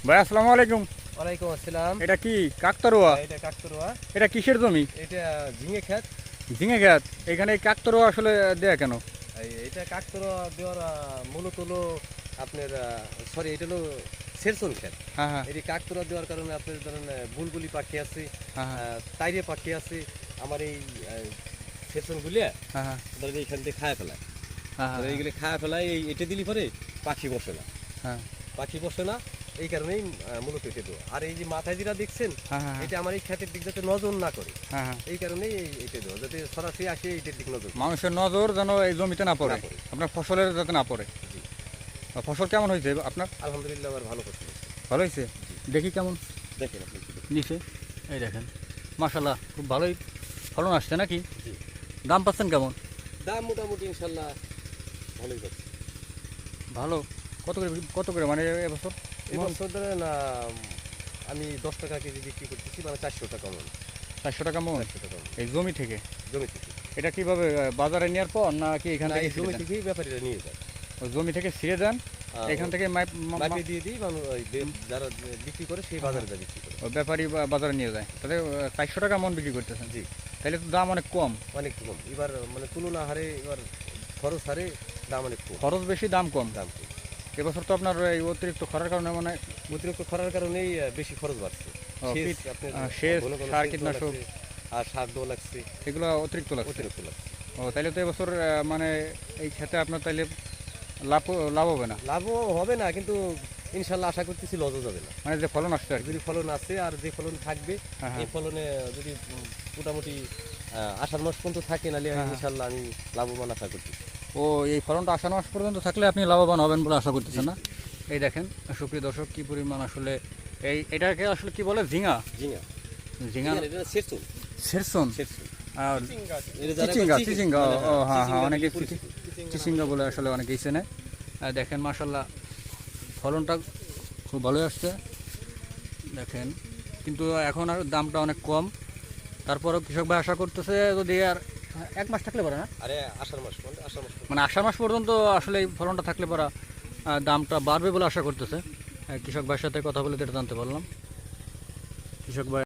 ভাই আসসালামু আলাইকুম। ওয়ালাইকুম আসসালাম। এটা কি কাকতারুয়া? এটা কাকতারুয়া। এটা কিসের জমি? এটা ঝিঙে ক্ষেত। ঝিঙে খেত। এখানে এই কাকতারুয়া আসলে দেয়া কেন? এটা কাকতারুয়া দেওয়ার মূলত হলো আপনার সরি এটা হলো সেরসন ক্ষেত। হ্যাঁ হ্যাঁ এটি কাকতারুয়া দেওয়ার কারণে আপনার ধরেন বুলবুলি পাখি আছে, হ্যাঁ হ্যাঁ তাইরে পাখি আছে। আমার এই সেরসনগুলিয়া হ্যাঁ হ্যাঁ ধরেন এইখান থেকে খায় ফেলায়। হ্যাঁ ধরেন এইগুলি খায় ফেলায়, এই এটা দিলি পরে পাখি বসে না। হ্যাঁ পাখি বসে না, এই কারণেই মূলত এটা দেওয়া। আর এই যে মাথায় যেটা দেখছেন, হ্যাঁ এটা আমার এই ক্ষেতের দিক যাতে নজর না করে, হ্যাঁ হ্যাঁ। এই কারণেই এটা দেওয়া, যাতে সরাসরি আসে এইটার দিক নজর মানুষের নজর যেন এই জমিতে না পড়ে, না পড়ে। আপনার ফসলের যাতে না পড়ে। জি। ফসল কেমন হয়েছে আপনার? আলহামদুলিল্লাহ আবার ভালো করতে ভালো হয়েছে। দেখি কেমন দেখেন আপনি কি দেখেন। নিচে। এই দেখেন মাশাল্লাহ খুব ভালোই ফলন আসছে নাকি? জি। দাম পাচ্ছেন কেমন? দাম মোটামুটি ইনশাল্লাহ ভালোই পাচ্ছি। ভালো। কত করে মানে এবছর? এবছর ধরেন আমি 10 টাকা কেজি বিক্রি করতেছি, মানে 400 টাকা মন। 400 টাকা মন 400 টাকা মন এই জমি থেকে? জমি থেকে। এটা কিভাবে বাজারে নেওয়ার পর নাকি এখান না, থেকে এই জমি থেকেই ব্যাপারীরা নিয়ে যায়। ওই জমি থেকে ছিঁড়ে দেন, এখান থেকে মাপে দিয়ে দিই, মানুষ যারা বিক্রি করে সেই বাজারে যা বিক্রি করে। ওই ব্যাপারী বাজারে নিয়ে যায়, তাহলে 400 টাকা মন বিক্রি করতেছেন? জি। তাহলে তো দাম অনেক কম। অনেক কম এবার, মানে তুলনা হারে এবার খরচ হারে দাম অনেক কম। খরচ বেশি দাম কম। দাম কম। এবছর তো আপনার এই অতিরিক্ত খরার কারণে মানে অতিরিক্ত খরার কারণেই বেশি খরচ বাড়ছে। সেচ, আপনার সেচ, ঘন ঘন সার, সেচ দেওয়া কীটনাশক লাগছে, আর সার দেওয়া লাগছে, এগুলো অতিরিক্ত লাগছে। অতিরিক্ত লাগছে। ও তাহলে তো এবছর মানে এই ক্ষেতে আপনার তাহলে লাভ হবে না, লাভও হবে না, কিন্তু ইনশাল্লাহ আশা করতেছি লসও যাবে না। মানে যে ফলন আসছে আর কি। যদি ফলন আছে আর যে ফলন থাকবে, হ্যাঁ এই হ্যাঁ ফলনে যদি মোটামুটি আষাঢ় মাস পর্যন্ত থাকে, নাহলে হ্যাঁ। ইনশাল্লাহ আমি লাভবান আশা করতেছি। ও এই ফলনটা আষাঢ় মাস পর্যন্ত থাকলে আপনি লাভবান হবেন বলে আশা করতেছেন না? এই দেখেন সুপ্রিয় দর্শক কি পরিমাণ আসলে এটাকে আসলে কি বলে? ঝিঙা। ঝিঙা। ঝিঙা এটা সেরসন। সেরসন সেরসন। আর এটা যারা চিচিঙ্গা চিচিঙ্গা, চিচিঙ্গা মানে ও হ্যাঁ হ্যাঁ চিচিঙ্গা অনেকে বলে পরিচিত। চিচিঙ্গা বলে আসলে অনেকেই চেনে। দেখেন মাশাল্লাহ ফলনটা খুব ভালোই আসছে দেখেন, কিন্তু এখন আর দামটা অনেক কম। তারপরেও কৃষক ভাই আশা করতেছে যদি আর 1 মাস থাকলে পারে না, আরে আষাঢ় মাস, মানে আষাঢ় মাস মানে আষাঢ় মাস পর্যন্ত আসলে এই ফলনটা থাকলে পারা দামটা বাড়বে বলে আশা করতেছে। কৃষক ভাইয়ের সাথে কথা বলে যেটা জানতে পারলাম। কৃষক ভাই